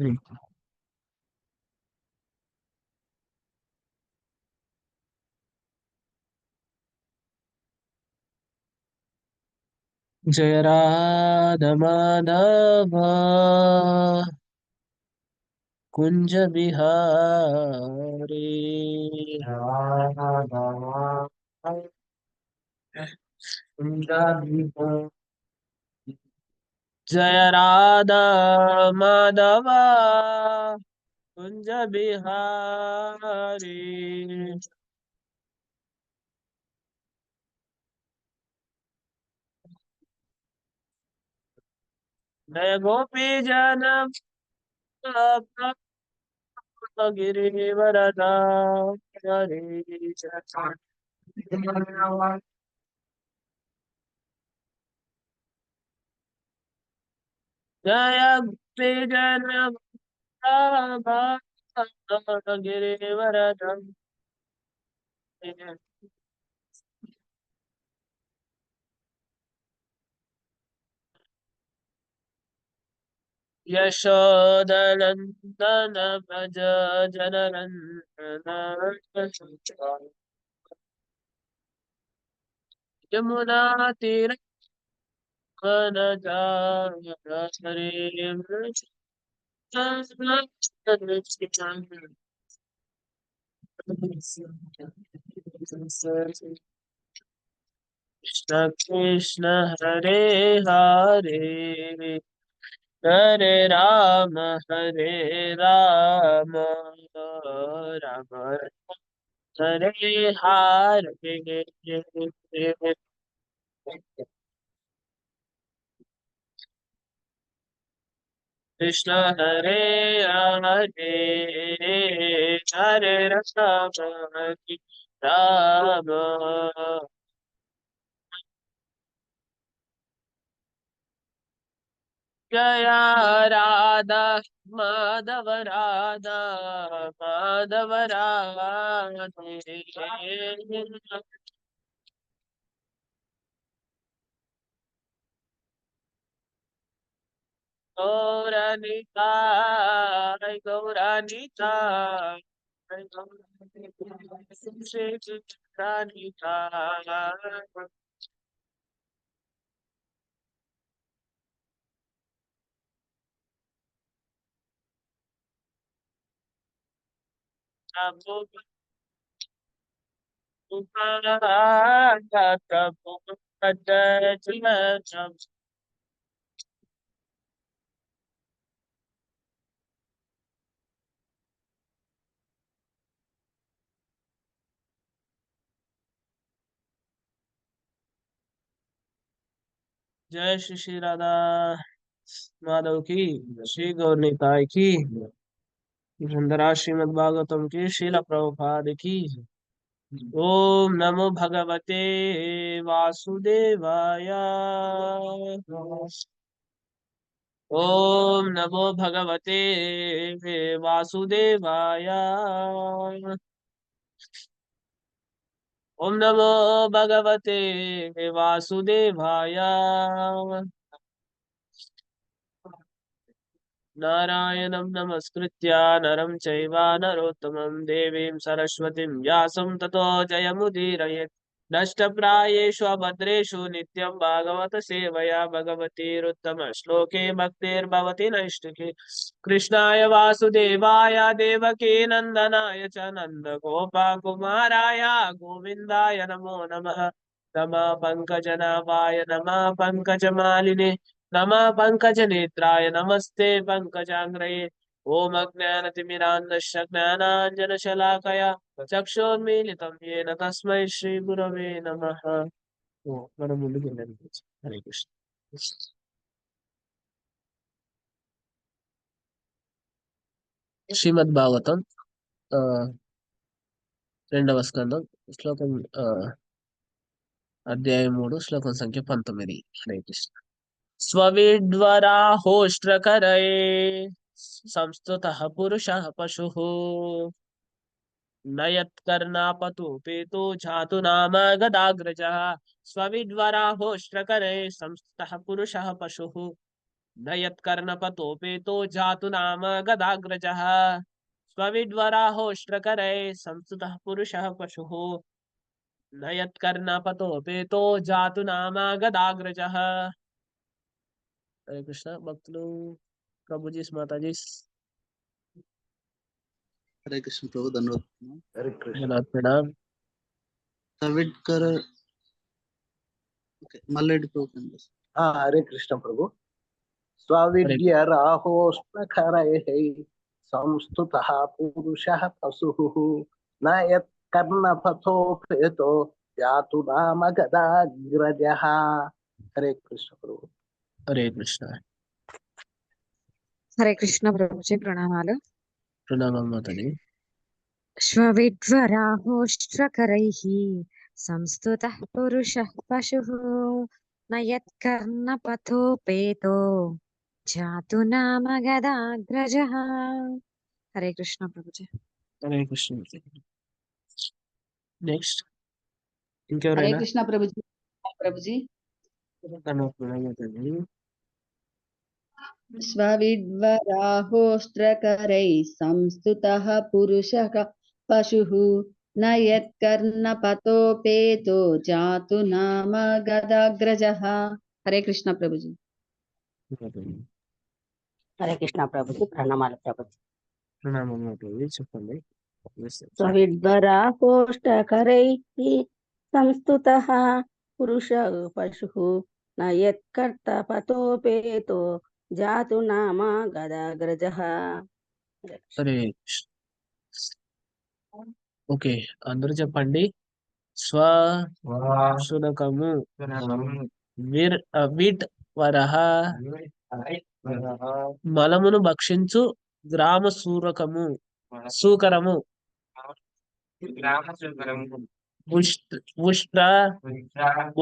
जय राधा माधव कुंज बिहारी। राधा माधव कुंज बिहारी। जय राधा माधव कुंज बिहारी। जय गोपी जन गिरिवरदा हरे। जय गोपी जन गिरिवरदा। यशोदनन्दन भज जननन्दन। यमुना तीर हरे। कृष्ण कृष्ण हरे हरे हरे राम राम हरे हरे। कृष्ण हरे हरे हरे राम जय राधा माधव राधा माधव राधे। गौरानिताय गौरानिताय श्री गौरानिताय। प्रभु प्रभु जय श्री श्री राधा माधव की, श्री गौर निताय की, धनराज श्रीमद् भागवतम की, श्रील प्रभुपाद की। ओम नमो भगवते वासुदेवाय। ओम नमो भगवते वासुदेवाय। ओम नमो भगवते वासुदेवाय। नारायणं नमस्कृत्य नरं चैव नरोत्तमं देवीं सरस्वतीं व्यासं ततो जयमुदीरयेत्। नष्टप्रायेषु अभद्रेषु नित्यं भागवत सेवया भगवतीरुत्तमश्लोके भक्तिर्भवति नैष्टिकी। कृष्णाय वासुदेवाय देवकी नन्दनाय च नन्दगोपकुमाराय गोविन्दाय नमो नमः। नमः पङ्कजनाभाय नमः पङ्कजमालिने नमः पङ्कजनेत्राय नमस्ते पङ्कजाङ्ग्रये। ॐ अज्ञानतिमिरान्धस्य ज्ञानाञ्जनशलाकया चक्षुर्मीलितं येन तस्मै श्रीगुरवे नमः। ఓ మనం ముందుకు వెళ్ళాలి. హరే కృష్ణ. శ్రీమద్ భాగవతం ఆ, రెండవ స్కందం శ్లోకం అధ్యాయం 3 శ్లోకం సంఖ్య 19. హరే కృష్ణ. स्वविड्वराहोष्ट्रकरये संस्तुतः पुरुषः पशुः न यत्कर्णापतु पेतो झातु नाम गदाग्रजः। स्वविड्वराहोष्ट्रकरये संस्तुतः पुरुषः पशुः न यत्कर्णपतोपेतो जातु नाम गदाग्रजः स्वविड्वराहोष्ट्रकरै संस्तुतः पुरुषः पशुः न यत्कर्णपतोपेतो जातु नाम गदाग्रजः। हरे कृष्ण भक्तों प्रभुजी माताजी। हरे कृष्ण प्रभु धन्यवाद। हरे कृष्ण धन्यवाद प्रणाम। सविडकर मल्लेडी प्रभु। हरे कृष्ण प्रभु। हरे स्वाविद्य राहोष्णखरैः संस्तुतः पुरुषः पशुः न यत्कर्णपथोपेतो यातु नाम गदाग्रजः। हरे कृष्ण प्रभु। हरे कृष्ण। हरे कृष्ण प्रभुजी प्रणमालु। प्रणाम माताजी। श्वविड्वराहोष्ट्रकरैः संस्तुतः पुरुषः पशुः न यत्कर्णपथोपेतो जातु नाम गदाग्रजः। हरे कृष्ण प्रभुजी। हरे कृष्ण। नेक्स्ट हरे इंकेवరైనా कृष्ण प्रभुजी। प्रभुजी माताजी। स्वविड्वराहोष्ट्रकरैः संस्तुतः पुरुषः पशुः न यत्कर्णपतोपेतो जातु नाम गदाग्रजः। हरे कृष्ण प्रभुजी। हरे कृष्ण प्रभुजी प्रणमाలు ప్రభుజీ। प्रणाम माताजी చెప్పండి। सविद्वराहोष्टकरैः संस्तुतः पुरुषः पशुः न यत्कर्तपतोपेतो जातु नाम गदाग्रजः। సరే ఓకే అందరూ చెప్పండి। స్వ శునకము వీట్ వరహ మలమును భక్షించు గ్రామ సూరకము సూకరము ఉష్ట్ర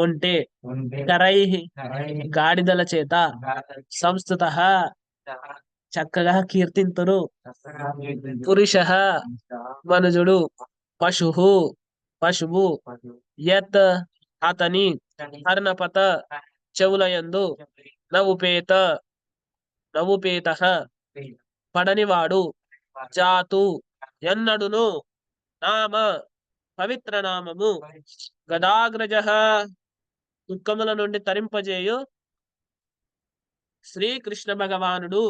ఒంటె కరై గాడిదల చేత సంస్థుత చక్కగా కీర్తింతురు పురుష మనుజుడు పశువు యత్ అతని కర్ణపత చెవులయందు నవుపేత పడనివాడు జాతు ఎన్నడును నామ పవిత్ర నామము గదాగ్రజ దుఃఖముల నుండి తరింపజేయు శ్రీకృష్ణ భగవానుడు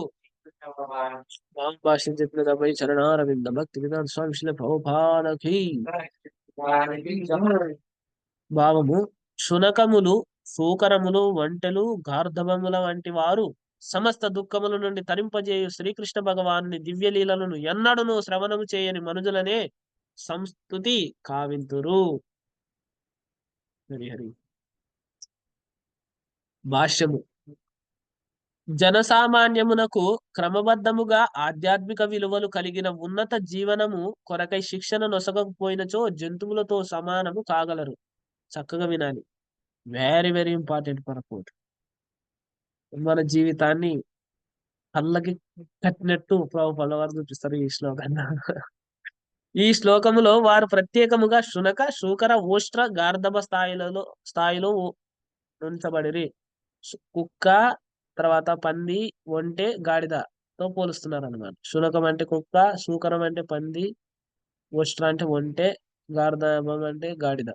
భాష్యం చెప్పినపై చరణారవింద భక్తి విధాన స్వామి శ్రీ ప్రభుపాదకి భావము శునకములు సూకరములు వంటెలు గార్ధవముల వంటి వారు సమస్త దుఃఖముల నుండి తరింపజేయు శ్రీకృష్ణ భగవాను దివ్యలీలను ఎన్నడును శ్రవణము చేయని మనుజులనే సంస్తుతి కావింతురు। హరి భాష్యము జనసామాన్యమునకు క్రమబద్ధముగా ఆధ్యాత్మిక విలువలు కలిగిన ఉన్నత జీవనము కొరకై శిక్షణ నొసగకపోయినచో జంతువులతో సమానము కాగలరు। చక్కగా వినాలి। వెరీ వెరీ ఇంపార్టెంట్ పరపోర్ట్। మన జీవితాన్ని కళ్ళకి కట్టినట్టు ప్రభుపాద వారు చూపిస్తారు ఈ శ్లోకాన్ని। ఈ శ్లోకములో వారు ప్రత్యేకముగా శునక శూకర ఓష్ట్ర గార్ధబ స్థాయిలో ఉంచబడిరి। కుక్క తర్వాత పంది ఒంటె గాడిదతో పోలుస్తున్నారు అన్నమాట। శునకం అంటే కుక్క, శూకరం అంటే పంది, ఓష్ట్ర అంటే ఒంటె, గార్ధబం అంటే గాడిద।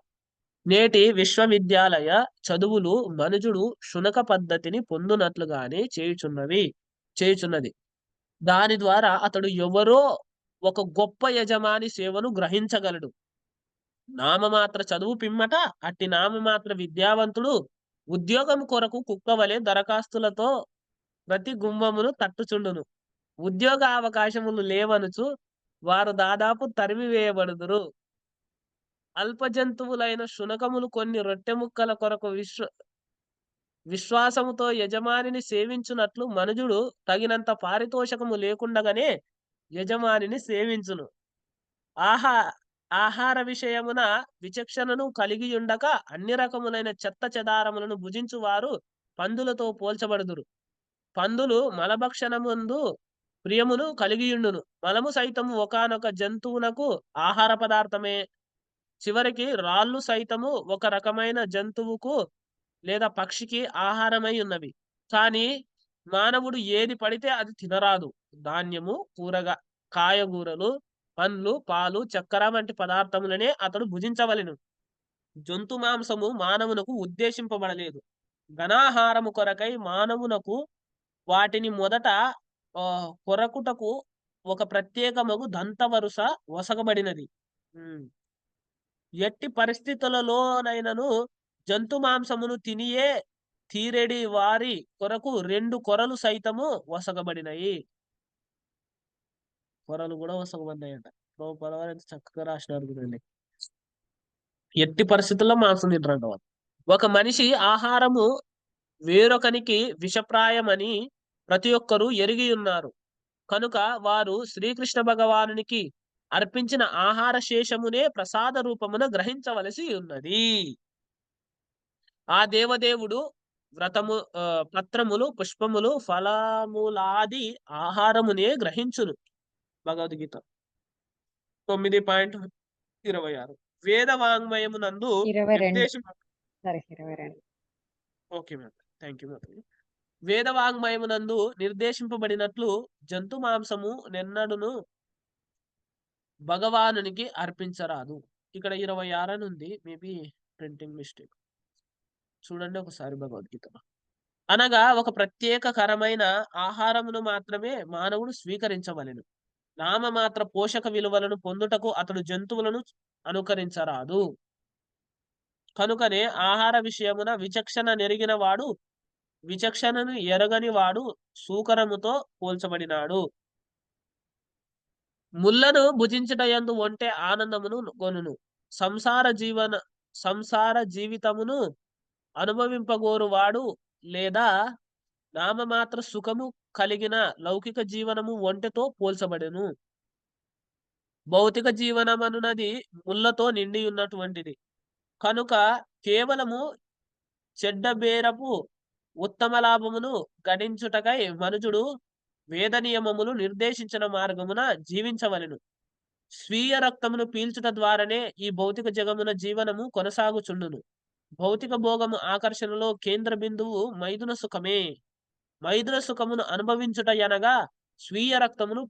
నేటి విశ్వవిద్యాలయ చదువులు మనుజుడు శునక పద్ధతిని పొందునట్లుగానే చేయుచున్నది। దాని ద్వారా అతడు ఎవరో ఒక గొప్ప యజమాని సేవను గ్రహించగలడు। నామమాత్ర చదువు పిమ్మట అట్టి నామమాత్ర విద్యావంతుడు ఉద్యోగం కొరకు కుక్క వలె దరఖాస్తులతో ప్రతి గుమ్మమును తట్టుచుండును। ఉద్యోగ అవకాశములు లేవనుచు వారు దాదాపు తరిమివేయబడుదురు। అల్ప జంతువులైన శునకములు కొన్ని రొట్టె ముక్కల కొరకు విశ్వాసముతో యజమానిని సేవించునట్లు మనుజుడు తగినంత పారితోషకము లేకుండగానే యజమానిని సేవించును। ఆహార విషయమున విచక్షణను కలిగి ఉండక అన్ని రకములైన చెత్త చెదారములను భుజించు వారు పందులతో పోల్చబడుదురు। పందులు మలభక్షణముందు ప్రియమును కలిగియుండును। మలము సైతము ఒకానొక జంతువునకు ఆహార పదార్థమే। చివరికి రాళ్ళు సైతము ఒక రకమైన జంతువుకు లేదా పక్షికి ఆహారమై ఉన్నవి। కానీ మానవుడు ఏది పడితే అది తినరాదు. ధాన్యము, కాయగూరలు, పండ్లు, పాలు, చక్కెర వంటి పదార్థములనే అతడు భుజించవలెను. జంతు మాంసము మానవునకు ఉద్దేశింపబడలేదు. ఘనాహారము కొరకై మానవునకు వాటిని మొదట కొరకుటకు ఒక ప్రత్యేకమగు దంతవరుస వసగబడినది. ఎట్టి పరిస్థితులలోనైనను జంతు మాంసమును తినియే తీరెడి వారి కొరకు 2 కొరలు సైతము వసగబడినాయి. కొరలు కూడా వసగబడినాయంట. ప్రభుపాదవారు ఎంత చక్కగా రాసినారు చూడండి. ఎట్టి పరిస్థితుల్లో మాంసం తింటారంట వాళ్ళు. ఒక మనిషి ఆహారము వేరొకనికి విషప్రాయమని ప్రతి ఒక్కరూ ఎరిగి ఉన్నారు కనుక వారు శ్రీకృష్ణ భగవానునికి అర్పించిన ఆహార శేషమునే ప్రసాద రూపమున గ్రహించవలసి ఉన్నది. ఆ దేవదేవుడు పత్రములు, పుష్పములు, ఫలములాది ఆహారమునే గ్రహించును. భగవద్గీత 9.26. వేద వాంగ్మయమునందు okay madam, thank you madam. వేద వాంగ్మయమునందు నిర్దేశింపబడినట్లు జంతు మాంసము నెన్నడును భగవానునికి అర్పించరాదు. ఇక్కడ 26 అని ఉంది, మేబీ ప్రింటింగ్ మిస్టేక్. చూడండి ఒకసారి భగవద్గీత. అనగా ఒక ప్రత్యేకకరమైన ఆహారమును మాత్రమే మానవుడు స్వీకరించవలెను. నామమాత్ర పోషక విలువలను పొందుటకు అతడు జంతువులను అనుకరించరాదు. కనుకనే ఆహార విషయమున విచక్షణను ఎరగని వాడు సూకరముతో పోల్చబడినాడు. ముళ్ళను భుజించుటయందు ఒంటె ఆనందమును గొనును. సంసార జీవితమును అనుభవింపగోరువాడు లేదా నామమాత్ర సుఖము కలిగిన లౌకిక జీవనము ఒంటెతో పోల్చబడెను. భౌతిక జీవనమనున్నది ముళ్ళతో నిండి ఉన్నటువంటిది కనుక కేవలము చెడ్డ బేరపు ఉత్తమ లాభమును గడించుటకై మనుజుడు వేద నియమములు నిర్దేశించిన మార్గమున జీవించవలెను. స్వీయ రక్తమును పీల్చుట ద్వారానే ఈ భౌతిక జగమున జీవనము కొనసాగుచుండును. భౌతిక భోగము ఆకర్షణలో కేంద్ర బిందువు మైదున సుఖమే. మైదున సుఖమును అనుభవించుట అనగా స్వీయ రక్తమును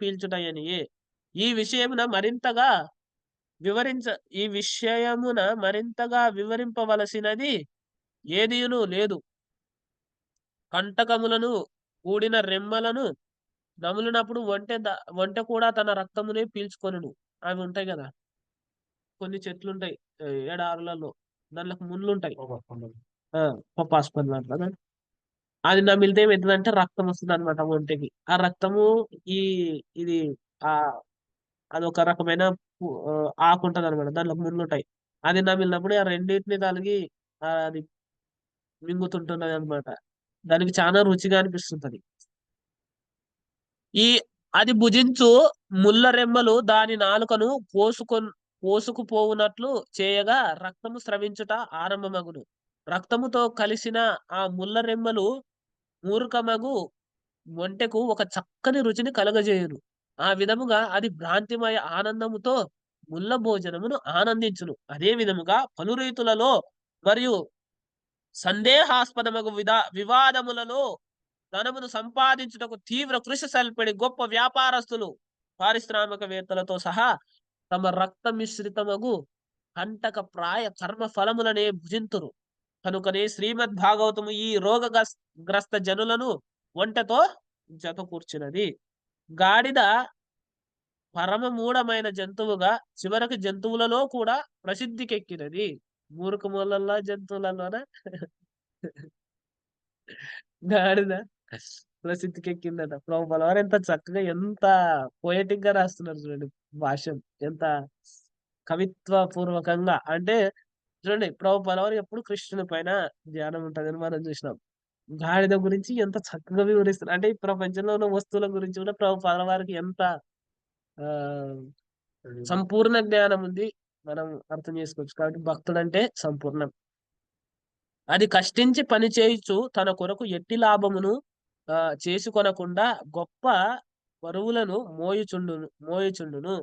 పీల్చుటయనియే. ఈ విషయమున మరింతగా వివరింపవలసినది ఏదీను లేదు. కంటకములను కూడిన రెమ్మలను నములినప్పుడు ఒంటె కూడా తన రక్తమునే పీల్చుకొనును. అవి ఉంటాయి కదా, కొన్ని చెట్లు ఉంటాయి ఎడారులలో, దాంట్లోకి ముళ్ళు ఉంటాయి, పప్పాసుపల్లి అట్లా. అది నమిలితే ఏమవుతుందంటే రక్తం వస్తుంది అనమాట ఒంటెకి. ఆ రక్తము ఇది అదొక రకమైన ఆకు ఉంటది అనమాట, దాంట్లో ముళ్ళు ఉంటాయి. అది నమిలినప్పుడు ఆ రెండింటిని తలిగి అది మింగుతుంటున్నది అనమాట. దానికి చాలా రుచిగా అనిపిస్తుంటది. అది భుజించు ముళ్ళ రెమ్మలు దాని నాలుకను పోసుకుపోవునట్లు చేయగా రక్తము స్రవించుట ఆరంభమగును. రక్తముతో కలిసిన ఆ ముళ్ళ రెమ్మలు మూర్ఖమగు ఒంటెకు ఒక చక్కని రుచిని కలగజేయును. ఆ విధముగా అది భ్రాంతిమయ ఆనందముతో ముళ్ళ భోజనమును ఆనందించును. అదే విధముగా పలు రీతులలో మరియు సందేహాస్పదమగు వివాదములలో ధనమును సంపాదించుటకు తీవ్ర కృషి సల్పడి గొప్ప వ్యాపారస్తులు, పారిశ్రామికవేత్తలతో సహా తమ రక్త మిశ్రితమగు కంటక ప్రాయ కర్మ ఫలములనే భుజింతురు. కనుకనే శ్రీమద్ భాగవతము ఈ రోగగ్రస్త జనులను ఒంటెతో జత కూర్చున్నది. గాడిద పరమ మూఢమైన జంతువుగా చివరికి జంతువులలో కూడా ప్రసిద్ధికెక్కినది. మూర్ఖములలో జంతువులలోన గాడిద ప్రసిద్ధికెక్కిందట. ప్రభుపాల వారు ఎంత చక్కగా, ఎంత పోయటిక్ గా రాస్తున్నారు చూడండి. భాష్యం ఎంత కవిత్వ పూర్వకంగా అంటే చూడండి. ప్రభుపాల వారు ఎప్పుడు కృష్ణుని పైన ధ్యానం ఉంటుందని మనం చూసినాం. గాడిద గురించి ఎంత చక్కగా వివరిస్తున్నారు అంటే ఈ ప్రపంచంలో ఉన్న వస్తువుల గురించి కూడా ప్రభుపాల వారికి ఎంత సంపూర్ణ జ్ఞానం ఉంది మనం అర్థం చేసుకోవచ్చు. కాబట్టి భక్తుడు అంటే సంపూర్ణం. అది కష్టించి పని చేయుచు తన కొరకు ఎట్టి లాభమును చేసుకొనకుండా గొప్ప బరువులను మోయుచుండును.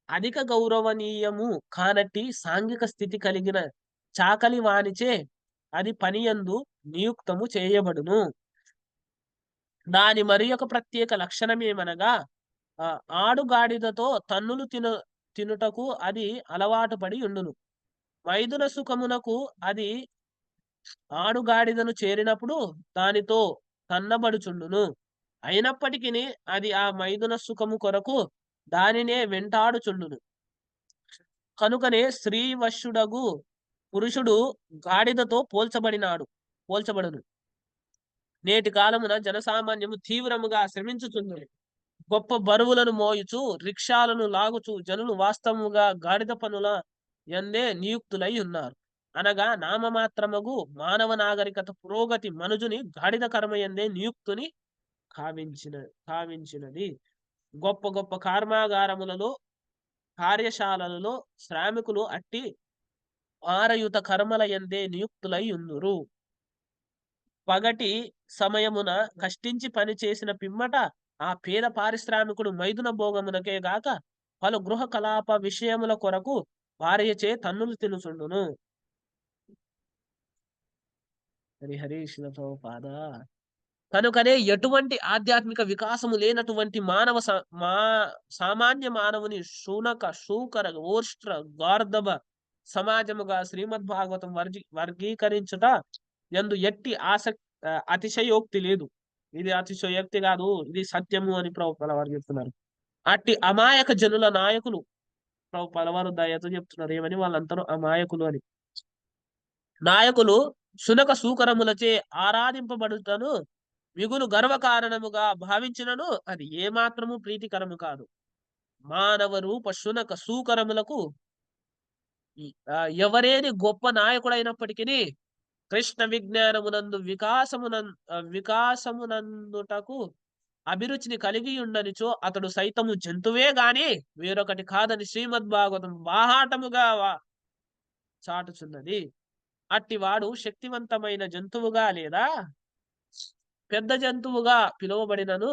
అధిక గౌరవనీయము కానట్టి సాంఘిక స్థితి కలిగిన చాకలి వానిచే అది పనియందు నియుక్తము చేయబడును. దాని మరి ఒక ప్రత్యేక లక్షణమేమనగా ఆడుగాడిదతో తన్నులు తినుటకు అది అలవాటు పడి ఉండును. మైదున సుఖమునకు అది ఆడుగాడిదను చేరినప్పుడు దానితో తన్నబడుచుండును. అయినప్పటికీ అది ఆ మైదున సుఖము కొరకు దానినే వెంటాడుచుండును. కనుకనే స్త్రీవశుడగు పురుషుడు గాడిదతో పోల్చబడును. నేటి కాలమున జనసామాన్యము తీవ్రముగా శ్రమించుచుంది. గొప్ప బరువులను మోయుచు రిక్షాలను లాగుచు జనులు వాస్తవముగా గాడిద పనుల యందే నియుక్తులై ఉన్నారు. అనగా నామమాత్రమగు మానవ నాగరికత పురోగతి మనుజుని గాడిద కర్మయందే నియుక్తుని కావించినది. గొప్ప గొప్ప కర్మాగారములలో కార్యశాలలలో శ్రామికులు అట్టి ఆరయుత కర్మల యందే నియుక్తులై ఉందురు. పగటి సమయమున కష్టించి పని చేసిన పిమ్మట ఆ పేద పారిశ్రామికుడు మైదున భోగమునకే గాక పలు గృహ కలాప విషయముల కొరకు భార్యచే తన్నులు తినుచుండును. హరి శిల ప్రభుపాద. కనుకనే ఎటువంటి ఆధ్యాత్మిక వికాసము లేనటువంటి సామాన్య మానవుని శూకర ఓష్ట్ర గార్ధబ సమాజముగా శ్రీమద్ భాగవతం వర్గీకరించుట యందు ఎట్టి అతిశయోక్తి లేదు. ఇది అతిశయోక్తి కాదు, ఇది సత్యము అని ప్రభుపాల వారు చెప్తున్నారు. అట్టి అమాయక జనుల నాయకులు ప్రభుపాల వారు దయతో చెప్తున్నారు ఏమని, వాళ్ళందరూ అమాయకులు అని. నాయకులు శునక సూకరములచే ఆరాధింపబడుటను మిగులు గర్వకారణముగా భావించినను అది ఏమాత్రము ప్రీతికరము కాదు. మానవ రూప శునక సూకరములకు ఎవరేని గొప్ప నాయకుడైనప్పటికీ కృష్ణ విజ్ఞానమునందు వికాసమునందుటకు అభిరుచిని కలిగి ఉండనిచో అతడు సైతము జంతువే గాని వేరొకటి కాదని శ్రీమద్ భాగవతం బాహాటముగా చాటుచున్నది. అట్టివాడు శక్తివంతమైన జంతువుగా లేదా పెద్ద జంతువుగా పిలువబడినను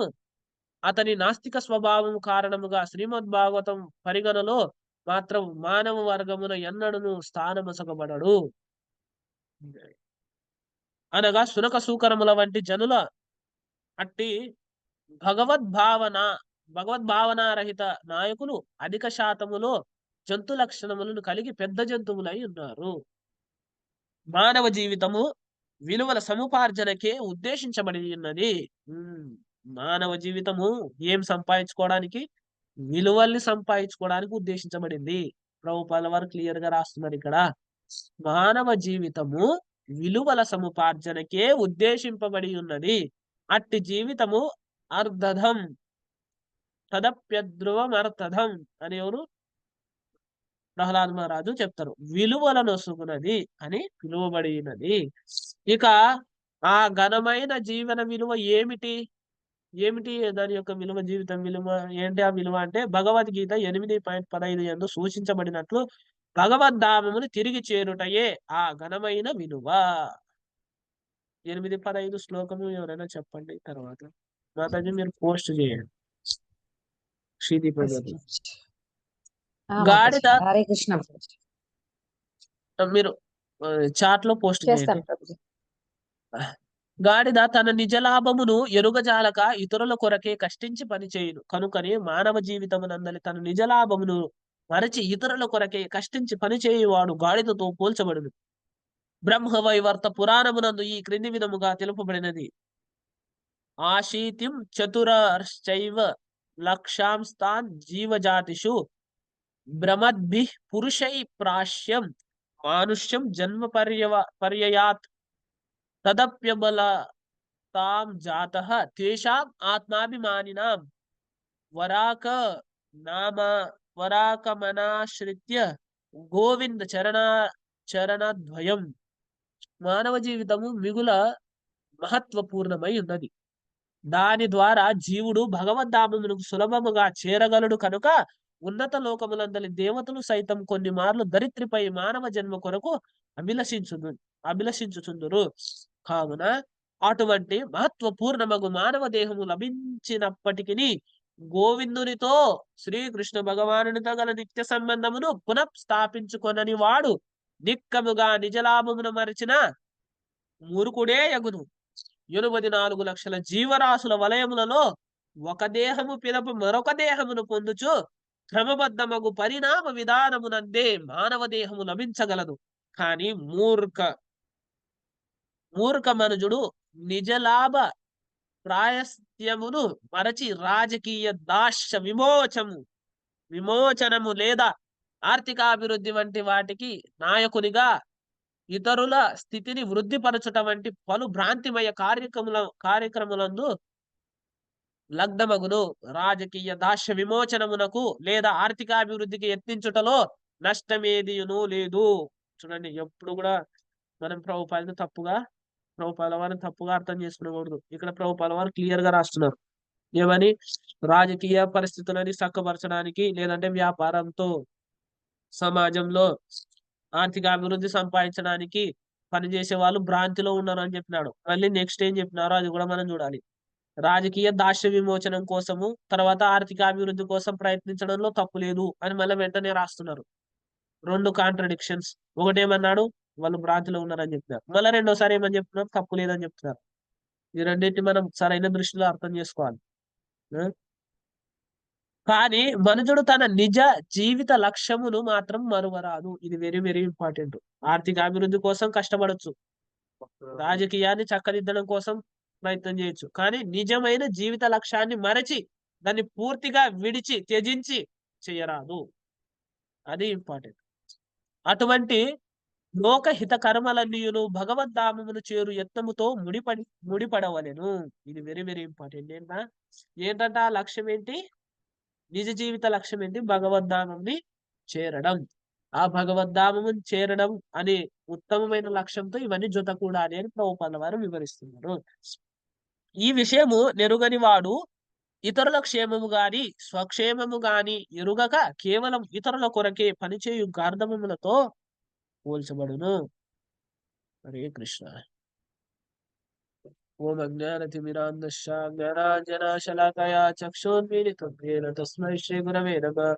అతని నాస్తిక స్వభావం కారణముగా శ్రీమద్ భాగవతం పరిగణలో మాత్రం మానవ వర్గమున ఎన్నడను స్థానమసకబడడు. అనగా శునక సూకరముల వంటి జనుల అట్టి భగవద్భావనారహిత నాయకులు అధిక శాతములో జంతు లక్షణములను కలిగి పెద్ద జంతువులై ఉన్నారు. మానవ జీవితము విలువల సముపార్జనకే ఉద్దేశించబడి ఉన్నది. మానవ జీవితము ఏం సంపాదించుకోవడానికి? విలువల్ని సంపాదించుకోవడానికి ఉద్దేశించబడింది. ప్రభుపాల వారు క్లియర్ గా రాస్తున్నారు ఇక్కడ. మానవ జీవితము విలువల సముపార్జనకే ఉద్దేశింపబడి ఉన్నది. అట్టి జీవితము అర్ధధం తదప్యధ్రువమర్థధం అని ఎవరు? ప్రహ్లాద్ మహారాజు చెప్తారు. విలువలను సుగునది అని పిలువబడినది. ఇక ఆ ఘనమైన జీవన విలువ ఏమిటి? దాని యొక్క విలువ, జీవితం విలువ ఏంటి? ఆ విలువ అంటే భగవద్గీత 8.15 యందు సూచించబడినట్లు భగవద్ధామమును తిరిగి చేరుటయే ఆ ఘనమైన విలువ. 8:15 శ్లోకము ఎవరైనా చెప్పండి. తర్వాత మాతాజీ మీరు పోస్ట్ చేయండి. శ్రీదీప గాడిద హరే కృష్ణ మీరు చాట్ లో పోస్ట్ చేయండి. గాడిద తన నిజ లాభమును ఎరుగజాలక ఇతరుల కొరకే కష్టించి పనిచేయును. కనుకనే మానవ జీవితమునందలి తన నిజ లాభమును మరచి ఇతరుల కొరకే కష్టించి పనిచేయువాడు గాడిదతో పోల్చబడును. బ్రహ్మవైవర్త పురాణమునందు ఈ క్రింది విధముగా తెలుపబడినది. ఆశీతిం చతురశ్చైవ లక్షాంస్తాన్ జీవజాతిషు భ్రమద్భిః పురుషై ప్రాశ్యం మానుష్యం జన్మ పర్యయాత్ తదప్యబలతాం జాతః తేషాం ఆత్మాభిమానినాం వరాకమనాశ్రిత్య గోవింద చరణద్వయం. మానవ జీవితము మిగుల మహత్వపూర్ణమై ఉన్నది. దాని ద్వారా జీవుడు భగవద్ధామమునకు సులభముగా చేరగలడు. కనుక ఉన్నత లోకములందలి దేవతలు సైతం కొన్ని మార్లు దరిత్రిపై మానవ జన్మ కొరకు అభిలషించుచుందురు. కావున అటువంటి మహత్వపూర్ణమగు మానవ దేహము లభించినప్పటికీ గోవిందునితో శ్రీకృష్ణ భగవానునితో గల నిత్య సంబంధమును పునఃస్థాపించుకొనని వాడు నిక్కముగా నిజలాభమును మరచిన మూర్ఖుడే యగును. 84 లక్షల జీవరాశుల వలయములలో ఒక దేహము పిదప మరొక దేహమును పొందుచు క్రమబద్ధమగు పరిణామ విధానమునందే మానవ దేహము లభించగలదు. కానీ మూర్ఖ మనుజుడు నిజలాభ ప్రాయశ్యమును మరచి రాజకీయ దాస్య విమోచనము లేదా ఆర్థికాభివృద్ధి వంటి వాటికి నాయకునిగా ఇతరుల స్థితిని వృద్ధిపరచుట వంటి పలు భ్రాంతిమయ కార్యక్రములందు లగ్నమగును. రాజకీయ దాస్య విమోచనమునకు లేదా ఆర్థికాభివృద్ధికి యత్నించుటలో నష్టమేదియును లేదు. చూడండి, ఎప్పుడు కూడా మనం ప్రభుపాలను తప్పుగా అర్థం చేసుకోకూడదు. ఇక్కడ ప్రభుపాల వారు క్లియర్ గా రాస్తున్నారు ఏమని, రాజకీయ పరిస్థితులని చక్కపరచడానికి లేదంటే వ్యాపారంతో సమాజంలో ఆర్థిక అభివృద్ధి సంపాదించడానికి పనిచేసే వాళ్ళు భ్రాంతిలో ఉన్నారు అని చెప్పినాడు. మళ్ళీ నెక్స్ట్ ఏం చెప్పినారో అది కూడా మనం చూడాలి. రాజకీయ దాస్య విమోచనం కోసము తర్వాత ఆర్థిక అభివృద్ధి కోసం ప్రయత్నించడంలో తప్పు లేదు అని మళ్ళీ వెంటనే రాస్తున్నారు. రెండు కాంట్రడిక్షన్స్. ఒకటేమన్నాడు, వాళ్ళు భ్రాంతిలో ఉన్నారని చెప్తున్నారు. మళ్ళీ రెండోసారి ఏమని చెప్తున్నారు, తప్పు లేదని చెప్తున్నారు. ఈ రెండింటిని మనం సరైన దృష్టిలో అర్థం చేసుకోవాలి. కానీ మనుషుడు తన నిజ జీవిత లక్ష్యమును మాత్రం మరువరాదు. ఇది వెరీ వెరీ ఇంపార్టెంట్. ఆర్థిక అభివృద్ధి కోసం కష్టపడొచ్చు, రాజకీయాన్ని చక్కదిద్దడం కోసం ప్రయత్నం చేయొచ్చు, కానీ నిజమైన జీవిత లక్ష్యాన్ని మరచి దాన్ని పూర్తిగా త్యజించి చేయరాదు. అది ఇంపార్టెంట్. అటువంటి లోకహిత కర్మలన్నీయును భగవద్ధామమును చేరు యత్నముతో ముడిపడవలెను. ఇది వెరీ వెరీ ఇంపార్టెంట్. ఏంటంటే ఆ లక్ష్యం ఏంటి, నిజ జీవిత లక్ష్యం ఏంటి, భగవద్ధామంని చేరడం. ఆ భగవద్ధామము చేరడం అనే ఉత్తమమైన లక్ష్యంతో ఇవన్నీ జొతకూడాలి అని ప్రభుపాద వారు వివరిస్తున్నారు. ఈ విషయము నెరుగని వాడు ఇతరుల క్షేమము గాని స్వక్షేమము గాని ఎరుగక కేవలం ఇతరుల కొరకే పనిచేయు గార్ధములతో పోల్చబడును. హరే కృష్ణ. ఓం అజ్ఞానతిమిరాంధస్య జ్ఞానాంజనశలాకయా చక్షుర్మీలితం येन తస్మై శ్రీ గురవే నమః.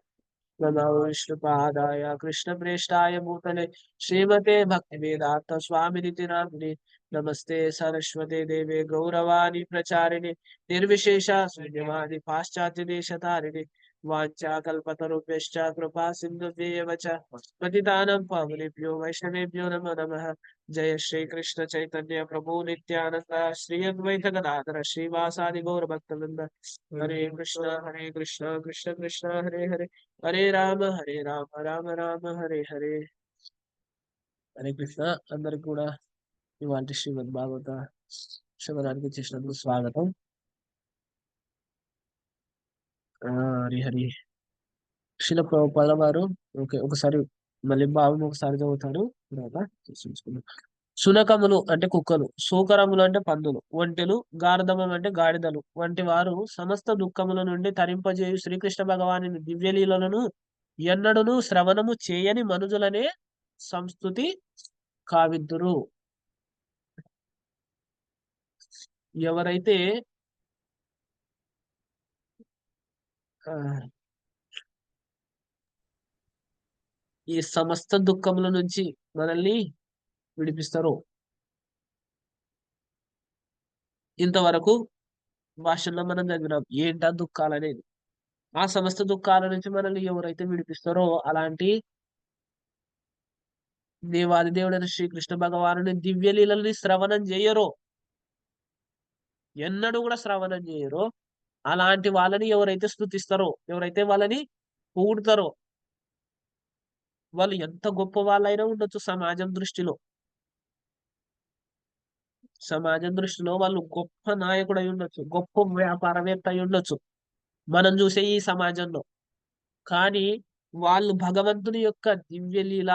నమో విష్ణుపాదాయ కృష్ణప్రేష్ఠాయ భూతలే శ్రీమతే భక్తివేదాంత స్వామినితి నామినే. నమస్తే సరస్వతే దేవే గౌరవాణి ప్రచారిణి నిర్విశేష శూన్యవాది పాశ్చాత్య దేశతారిణి. వాంఛాకల్పతరుభ్యశ్చ కృపా సింధుభ్యేవ చ పతితానాం పావనేభ్యో వైష్ణవేభ్యో నమో నమః. జయ శ్రీ కృష్ణ చైతన్య ప్రభు నిత్యానంద శ్రీ అద్వైత గదాధర శ్రీవాసాది గౌర భక్తవృంద. హరే కృష్ణ కృష్ణ కృష్ణ హరే హరే హరే రామ రామ రామ హరే హరే. హరే కృష్ణ. అందరికి కూడా ఇవాళ శ్రీమద్ భాగవత శ్రవణానికి చేసినందుకు స్వాగతం. హరి హరి. శిల ప్రభుపాద వారు ఒకసారి మళ్ళీ భావం ఒకసారి చదువుతారు. సునకములు అంటే కుక్కలు, సూకరములు అంటే పందులు, ఒంటెలు, గార్ధమం అంటే గాడిదలు వంటి వారు సమస్త దుఃఖముల నుండి తరింపజేయు శ్రీకృష్ణ భగవాని దివ్యలీలను ఎన్నడును శ్రవణము చేయని మనుజులనే సంస్తుతి కావిద్దురు. ఎవరైతే ఈ సమస్త దుఃఖముల నుంచి మనల్ని విడిపిస్తారో, ఇంతవరకు భాషల్లో మనం చదివినాం ఏంటా దుఃఖాలు అనేది. ఆ సమస్త దుఃఖాల నుంచి మనల్ని ఎవరైతే విడిపిస్తారో అలాంటి దేవాది దేవుడైన శ్రీకృష్ణ భగవానుని దివ్యలీలని శ్రవణం చేయరో, ఎన్నడూ కూడా శ్రవణం చేయరో, అలాంటి వాళ్ళని ఎవరైతే స్తుతిస్తారో, ఎవరైతే వాళ్ళని పొగుడుతారో, వాళ్ళు ఎంత గొప్ప వాళ్ళైనా ఉండొచ్చు సమాజం దృష్టిలో. వాళ్ళు గొప్ప నాయకుడు అయి ఉండొచ్చు, గొప్ప వ్యాపారవేత్త అయి ఉండొచ్చు మనం చూసే ఈ సమాజంలో. కానీ వాళ్ళు భగవంతుని యొక్క దివ్యలీల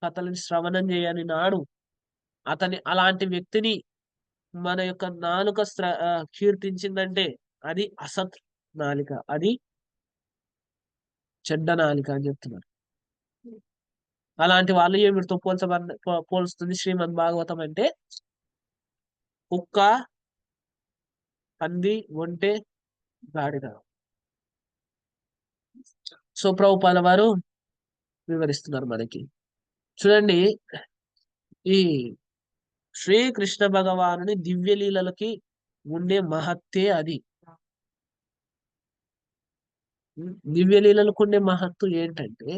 కథలను శ్రవణం చేయని నాడు అలాంటి వ్యక్తిని మన యొక్క నాలుక కీర్తించిందంటే అది అసత్ నాలిక, అది చెడ్డ నాలిక అని చెప్తున్నారు. అలాంటి వాళ్ళు ఏమిటితో పోల్స్తుంది శ్రీమద్ భాగవతం అంటే, కుక్క, పంది, ఒంటె, గాడిద. సో ప్రభుపాద వారు వివరిస్తున్నారు మనకి. చూడండి, ఈ శ్రీకృష్ణ భగవానుని దివ్య లీలలకి ఉండే మహత్తే అది. దివ్య లీలలకు ఉండే మహత్తు ఏంటంటే,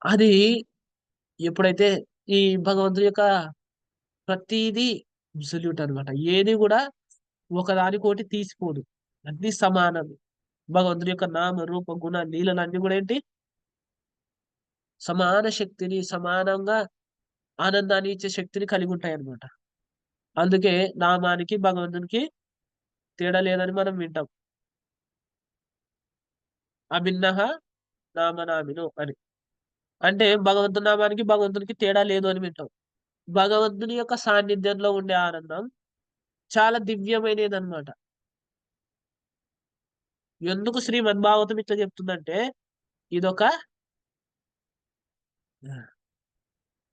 అది ఎప్పుడైతే ఈ భగవంతుడి యొక్క ప్రతిదీ అబ్సల్యూట్ అనమాట, ఏది కూడా ఒకదానికోటి తీసిపోదు, అన్ని సమానం. భగవంతుడి యొక్క నామ రూప గుణ లీలలు అన్ని కూడా ఏంటి, సమాన శక్తిని, సమానంగా ఆనందాన్ని ఇచ్చే శక్తిని కలిగి ఉంటాయి అనమాట. అందుకే నామానికి భగవంతునికి తేడా లేదని మనం వింటాం. అభిన్నః నామనామినో అని, అంటే భగవంతుని నామానికి భగవంతునికి తేడా లేదు అని వింటాం. భగవంతుని యొక్క సాన్నిధ్యంలో ఉండే ఆనందం చాలా దివ్యమైనది అనమాట. ఎందుకు శ్రీమద్భాగవతం ఇట్లా చెప్తుందంటే, ఇదొక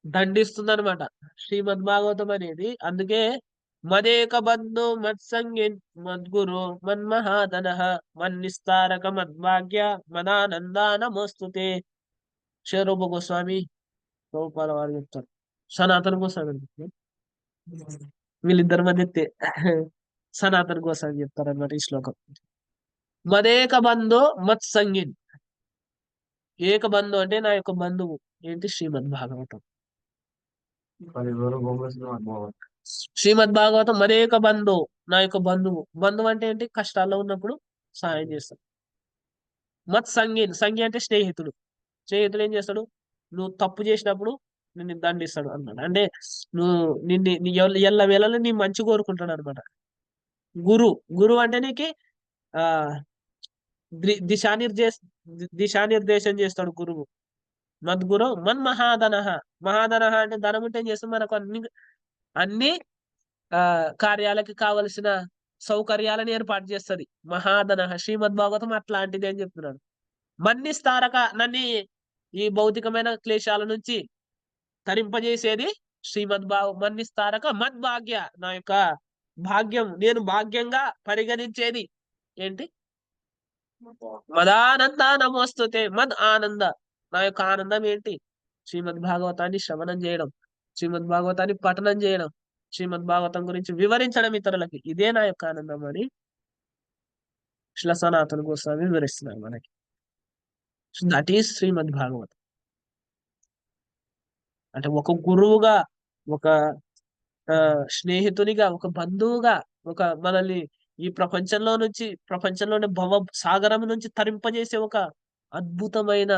దండిస్తుంది అనమాట శ్రీమద్భాగవతం అనేది. అందుకే మదేక బంధు మత్సంగిన్ మద్గురు మన్మహాదన మన్నిస్తారక మద్భాగ్య మదానందా నమోస్తుతే. శరూప గోస్వామి ప్రభుపాల వారు చెప్తారు, సనాతన గోస్వామి చెప్తారు. వీళ్ళిద్దరి మధ్య సనాతన గోస్వామి చెప్తారు అన్నమాట ఈ శ్లోకం. మదేక బంధు మత్సంగిన్, ఏక బంధు అంటే నా యొక్క బంధువు ఏంటి, శ్రీమద్భాగవతం. శ్రీమద్భాగవతం మరేక బంధు, నా యొక్క బంధువు. బంధువు అంటే ఏంటి, కష్టాల్లో ఉన్నప్పుడు సహాయం చేస్తాడు. మత్సంగిన్, సంగి అంటే స్నేహితుడు. స్నేహితుడు ఏం చేస్తాడు, నువ్వు తప్పు చేసినప్పుడు నిన్ను దండిస్తాడు అన్నమాట. అంటే నువ్వు ఎల్ల వేళలో నీ మంచి కోరుకుంటాడు అనమాట. గురు అంటే నీకు ఆ దిశానిర్దేశం చేస్తాడు గురువు. మద్గురు మన్మహాధన, మహాధన అంటే ధనం ఉంటే ఏం చేస్తాం, మనకు అన్ని కార్యాలకి కావలసిన సౌకర్యాలను ఏర్పాటు చేస్తుంది మహాధన. శ్రీమద్భాగవతం అట్లాంటిది అని చెప్తున్నాడు. మన్నిస్తారక, నన్ను ఈ భౌతికమైన క్లేశాల నుంచి తరింపజేసేది మన్నిస్తారక మద్భాగ్య, నా యొక్క భాగ్యం, నేను భాగ్యంగా పరిగణించేది ఏంటి, మదానంద నమోస్తుతే. మద్ ఆనంద, నా యొక్క ఆనందం ఏంటి, శ్రీమద్భాగవతాన్ని శ్రవణం చేయడం, శ్రీమద్భాగవతాన్ని పఠనం చేయడం, శ్రీమద్భాగవతం గురించి వివరించడం ఇతరులకి, ఇదే నా యొక్క ఆనందం అని శ్రీ సనాతన గోస్వామి వివరిస్తున్నారు మనకి. That is Srimad Bhagavatam. అంటే ఒక గురువుగా, ఒక స్నేహితునిగా, ఒక బంధువుగా, ఒక మనల్ని ఈ ప్రపంచంలోని భవ సాగరం నుంచి తరింపజేసే ఒక అద్భుతమైన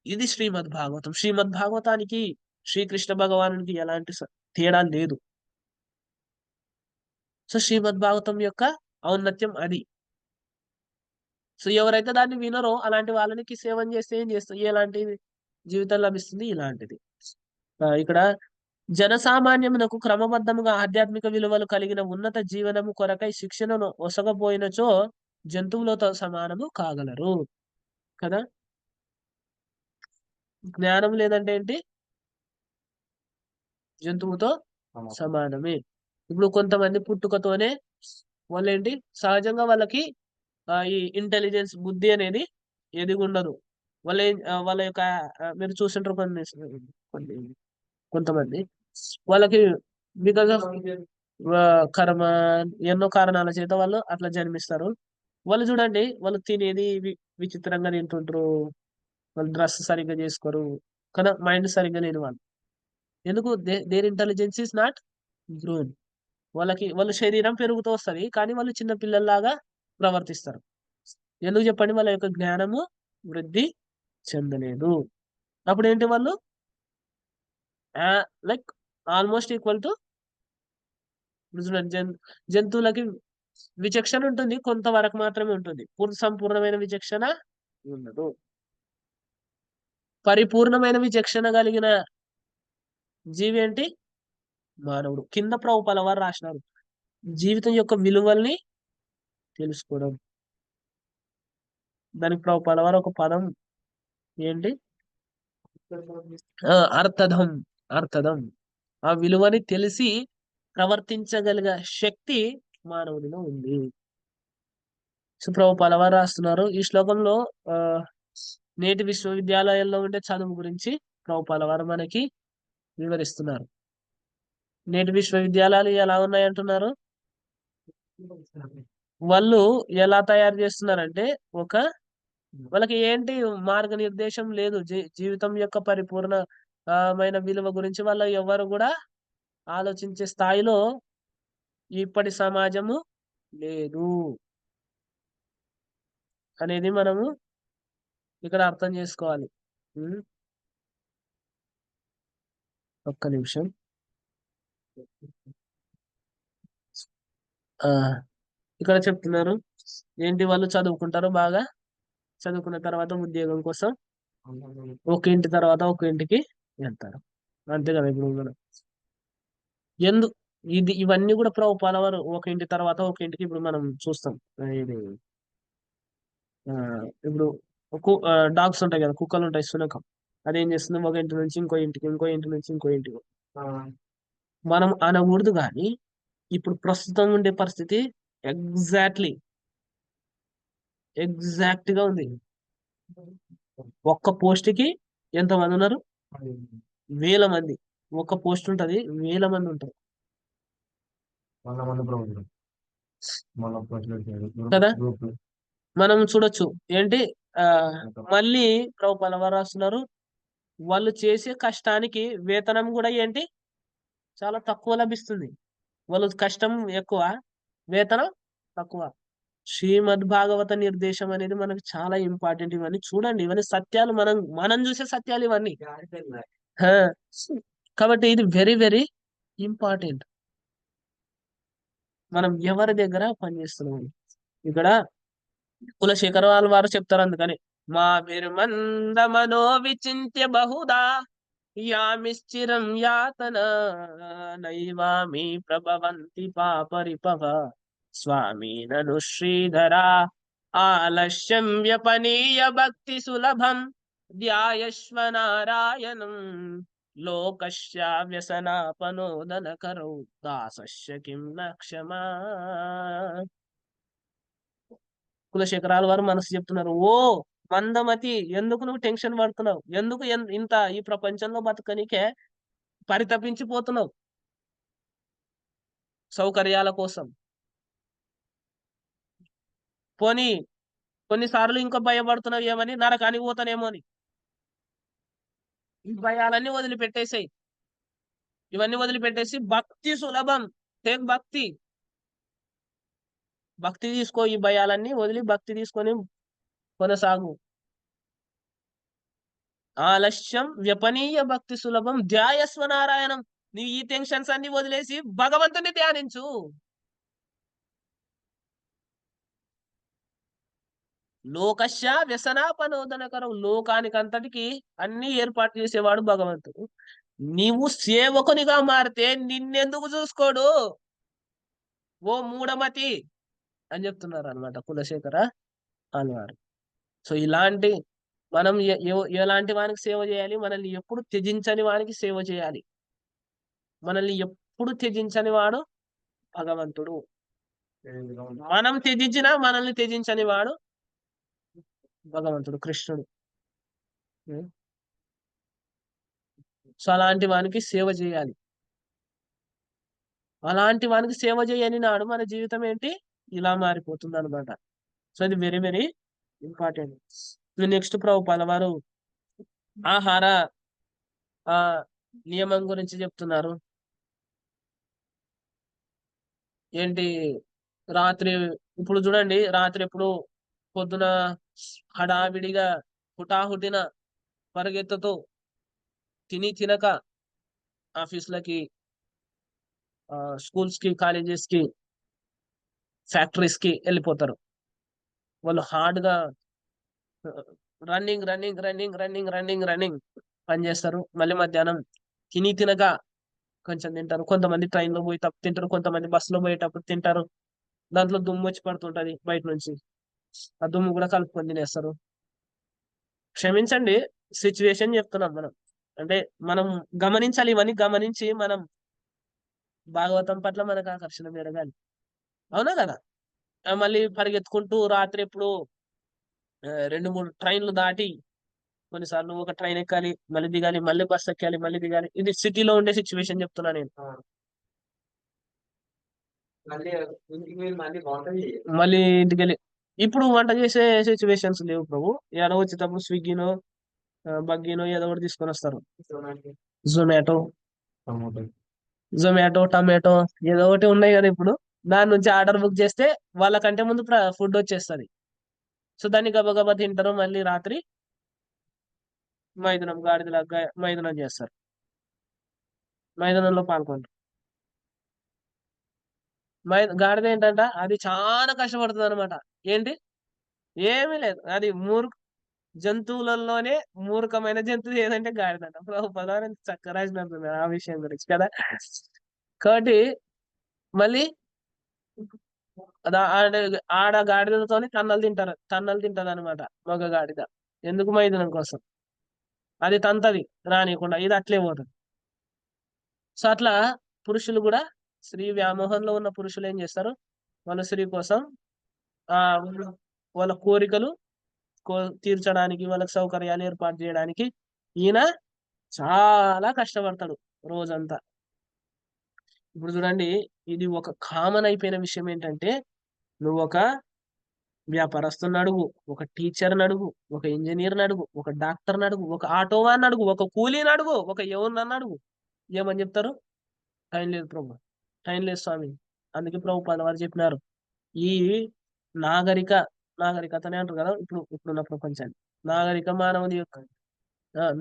ఇది శ్రీమద్భాగవతం. శ్రీమద్భాగవతానికి శ్రీకృష్ణ భగవానునికి ఎలాంటి తేడా లేదు. సో శ్రీమద్భాగవతం యొక్క ఔన్నత్యం అది. సో ఎవరైతే దాన్ని వినరో అలాంటి వాళ్ళకి సేవం చేస్తే ఏం చేస్తుంది, ఎలాంటి జీవితం లభిస్తుంది, ఇలాంటిది. ఇక్కడ జనసామాన్యమునకు క్రమబద్ధముగా ఆధ్యాత్మిక విలువలు కలిగిన ఉన్నత జీవనము కొరకై శిక్షణను ఒసగపోయినచో జంతువులతో సమానము కాగలరు కదా. జ్ఞానం లేదంటే ఏంటి, జంతువుతో సమానమే. ఇప్పుడు కొంతమంది పుట్టుకతోనే వాళ్ళేంటి, సహజంగా వాళ్ళకి ఈ ఇంటెలిజెన్స్, బుద్ధి అనేది ఏది ఉండదు. వాళ్ళ యొక్క మీరు చూసింటారు కొంతమంది వాళ్ళకి బికాస్ ఆఫ్ కర్మ, ఎన్నో కారణాల చేత వాళ్ళు అట్లా జన్మిస్తారు. వాళ్ళు చూడండి, వాళ్ళు తినేది విచిత్రంగా తింటుంటారు, వాళ్ళు డ్రెస్ సరిగ్గా చేసుకోరు కదా, మైండ్ సరిగ్గా లేని వాళ్ళు. ఎందుకు, there intelligence is not grown. వాళ్ళ శరీరం పెరుగుతూ వస్తుంది కానీ వాళ్ళు చిన్న పిల్లల్లాగా ప్రవర్తిస్తారు. ఎందుకు చెప్పండి, వాళ్ళ యొక్క జ్ఞానము వృద్ధి చెందలేదు. అప్పుడు ఏంటి, వాళ్ళు లైక్ ఆల్మోస్ట్ ఈక్వల్ టు జంతువులకి విచక్షణ ఉంటుంది, కొంతవరకు మాత్రమే ఉంటుంది. సంపూర్ణమైన విచక్షణ ఉండదు. పరిపూర్ణమైన విచక్షణ కలిగిన జీవి ఏంటి, మానవుడు. కింద ప్రభుపాల వారు రాసినారు, జీవితం యొక్క విలువల్ని తెలుసుకోవడం. దానికి ప్రభుపాల వారు ఒక పదం ఏంటి, అర్థదం. ఆ విలువని తెలిసి ప్రవర్తించగలిగే శక్తి మానవుడిలో ఉంది. సో ప్రభుపాల వారు రాస్తున్నారు ఈ శ్లోకంలో, నేటి విశ్వవిద్యాలయాల్లో ఉండే చదువు గురించి ప్రభుపాల వారు మనకి వివరిస్తున్నారు. నేటి విశ్వవిద్యాలయాలు ఎలా ఉన్నాయి అంటున్నారు? వాళ్ళు ఎలా తయారు చేస్తున్నారంటే వాళ్ళకి ఏంటి మార్గనిర్దేశం లేదు. జీవితం యొక్క పరిపూర్ణమైన విలువ గురించి వాళ్ళు ఎవరు కూడా ఆలోచించే స్థాయిలో ఇప్పటి సమాజము లేదు అనేది మనము ఇక్కడ అర్థం చేసుకోవాలి. ఒక్క నిమిషం. ఇక్కడ చెప్తున్నారు ఏంటి, వాళ్ళు చదువుకుంటారు, బాగా చదువుకున్న తర్వాత ఉద్యోగం కోసం ఒక ఇంటి తర్వాత ఒక ఇంటికి వెళ్తారు, అంతే కదా. ఇప్పుడు మనం ఇవన్నీ కూడా ప్రభుపాల వారు ఒక ఇంటి తర్వాత ఒక ఇంటికి ఇప్పుడు మనం చూస్తాం. ఇది ఇప్పుడు డాగ్స్ ఉంటాయి కదా, కుక్కలు ఉంటాయి, శునకం అదేం చేస్తుంది, ఒక ఇంటి నుంచి ఇంకో ఇంటికి, ఇంకో ఇంటి నుంచి ఇంకో ఇంటికి. మనం అనకూడదు, కానీ ఇప్పుడు ప్రస్తుతం ఉండే పరిస్థితి ఎగ్జాక్ట్ గా ఉంది. ఒక్క పోస్ట్ కి ఎంతమంది ఉన్నారు? 1000 మంది. ఒక్క పోస్ట్ ఉంటది, 1000 మంది ఉంటారు కదా. మనం చూడొచ్చు ఏంటి, మళ్ళీ ప్రభుపాల వారు రాస్తున్నారు, వాళ్ళు చేసే కష్టానికి వేతనం కూడా ఏంటి చాలా తక్కువ లభిస్తుంది. వాళ్ళు కష్టం ఎక్కువ, వేతనం తక్కువ. శ్రీమద్ భాగవత నిర్దేశం అనేది మనకు చాలా ఇంపార్టెంట్. ఇవన్నీ చూడండి, ఇవన్నీ సత్యాలు, మనం చూసే సత్యాలు ఇవన్నీ. కాబట్టి ఇది వెరీ వెరీ ఇంపార్టెంట్. మనం ఎవరి దగ్గర పనిచేస్తున్నాం. ఇక్కడ కులశేఖర వారు చెప్తారు, అందుకని మా విర్మంద మనో విచింత్య బహుదా యామిశ్చిరం యాతన నైవామి ప్రభవంతి పాపరిపవ స్వామి నను శ్రీధరా ఆలస్యం వ్యపనీయ భక్తి సులభం ధ్యాయశ్వ నారాయణం లోకస్య వ్యసనాపనోదన కరౌ దాసస్య కిం న క్షమా. కులశేఖరాల వారు మనసు చెప్తున్నారు, ఓ మందమతి, ఎందుకు నువ్వు టెన్షన్ పడుతున్నావు? ఎందుకు ఇంత ఈ ప్రపంచంలో బతకనికే పరితపించిపోతున్నావు సౌకర్యాల కోసం? పోనీ కొన్నిసార్లు ఇంకా భయపడుతున్నావు ఏమని, నరకానికి పోతానేమో అని. ఈ భయాలన్నీ వదిలిపెట్టేసాయి, ఇవన్నీ వదిలిపెట్టేసి భక్తి సులభం, టేక్ భక్తి తీసుకో. ఈ భయాలన్నీ వదిలి భక్తి తీసుకొని కొనసాగు. ఆలస్యం వ్యపనీయ భక్తి సులభం ధ్యాయస్వ నారాయణం. నీ ఈ టెన్షన్స్ అన్ని వదిలేసి భగవంతుని ధ్యానించు. లోకస్య వ్యసనాపనోదనకరం. లోకానికి అంతటికి అన్ని ఏర్పాటు చేసేవాడు భగవంతుడు. నీవు సేవకునిగా మారితే నిన్నెందుకు చూసుకోడు ఓ మూఢమతి అని చెప్తున్నారు అనమాట కులశేఖర అన్నవారు. సో ఇలాంటి మనం ఎలాంటి వానికి సేవ చేయాలి? మనల్ని ఎప్పుడు త్యజించని వానికి సేవ చేయాలి. మనల్ని ఎప్పుడు త్యజించని వాడు భగవంతుడు. మనం త్యజించినా మనల్ని త్యజించని వాడు భగవంతుడు, కృష్ణుడు. సో అలాంటి వానికి సేవ చేయాలి. అలాంటి వానికి సేవ చేయని నాడు మన జీవితం ఏంటి ఇలా మారిపోతుంది అనమాట. సో ఇది వెరీ వెరీ ఇంపార్టెంట్. నెక్స్ట్ ప్రభుపాల వారు ఆహార నియమం గురించి చెప్తున్నారు. ఏంటి, రాత్రి ఇప్పుడు చూడండి, రాత్రి ఎప్పుడు పొద్దున హడావిడిగా హుటాహుటిన పరిగెత్తుతూ తిని తినక ఆఫీసులకి, స్కూల్స్ కి, కాలేజెస్ కి, ఫ్యాక్టరీస్ కి వెళ్ళిపోతారు. వాళ్ళు హార్డ్ గా running running running running running running పని చేస్తారు. మళ్ళీ మధ్యాహ్నం తిని తినగా కొంచెం తింటారు. కొంతమంది ట్రైన్ లో పోయేటప్పుడు తింటారు, కొంతమంది బస్సులో పోయేటప్పుడు తింటారు. దాంట్లో దుమ్ము వచ్చి పడుతుంటది బయట నుంచి, ఆ దుమ్ము కూడా కలుపుకొని తినేస్తారు. క్షమించండి, సిచ్యువేషన్ చెప్తున్నాం మనం. అంటే మనం గమనించాలి, ఇవన్నీ గమనించి మనం భాగవతం పట్ల మనకు ఆకర్షణ పెరగాలి. అవునా కదా? మళ్ళీ పరిగెత్తుకుంటూ రాత్రి ఎప్పుడు 2-3 ట్రైన్లు దాటి, కొన్నిసార్లు ఒక ట్రైన్ ఎక్కాలి, మళ్ళీ దిగాలి, మళ్ళీ బస్ ఎక్కాలి, మళ్ళీ దిగాలి. ఇది సిటీలో ఉండే సిచ్యువేషన్ చెప్తున్నా నేను. మళ్ళీ ఇంటికి వెళ్ళి ఇప్పుడు వంట చేసే సిచ్యువేషన్స్ లేవు ప్రభు. ఎవరో వచ్చేటప్పుడు స్విగ్గీనో బగ్గీనో ఏదో ఒకటి తీసుకొని వస్తారు. జొమాటో జొమాటో టమాటో ఏదో ఒకటి ఉన్నాయి కదా ఇప్పుడు. దాని నుంచి ఆర్డర్ బుక్ చేస్తే వాళ్ళకంటే ముందు ఫుడ్ వచ్చేస్తుంది. సో దాన్ని గబగబా తింటారు. మళ్ళీ రాత్రి మైదనం గాడిదలాగా మైదనం చేస్తారు. మైదనంలో పాల్గొంటారు. గాడిద ఏంటంట, అది చాలా కష్టపడుతుంది అనమాట. ఏంటి, ఏమీ లేదు. అది జంతువులలోనే మూర్ఖమైన జంతువు ఏదంటే గాడిద అంట. పదహారు చక్కగా రాసినట్టుంది ఆ విషయం గురించి కదా. కాబట్టి మళ్ళీ ఆడ గాడిదతోని తన్నలు తింటది అనమాట మగ గాడిద. ఎందుకు, మైదనం కోసం. అది తంతది రానియకుండా, ఇది అట్లే పోతుంది. సో అట్లా పురుషులు కూడా, స్త్రీ వ్యామోహంలో ఉన్న పురుషులు ఏం చేస్తారు, వాళ్ళ స్త్రీ కోసం ఆ వాళ్ళ కోరికలు తీర్చడానికి, వాళ్ళకి సౌకర్యాలు ఏర్పాటు చేయడానికి ఈయన చాలా కష్టపడతాడు రోజంతా. ఇప్పుడు చూడండి, ఇది ఒక కామన్ అయిపోయిన విషయం ఏంటంటే, నువ్వు ఒక వ్యాపారస్తుని అడుగు, ఒక టీచర్ని అడుగు, ఒక ఇంజనీర్ని అడుగు, ఒక డాక్టర్ని అడుగు, ఒక ఆటోవాన్ని అడుగు, ఒక కూలీని అడుగు, ఒక ఎవరినన్ను అడుగు, ఏమని చెప్తారు? టైం లేదు ప్రభు, టైం లేదు స్వామి. అందుకే ప్రభు పదవారు చెప్పినారు, ఈ నాగరికతనే అంటారు కదా ఇప్పుడున్న ప్రపంచాన్ని.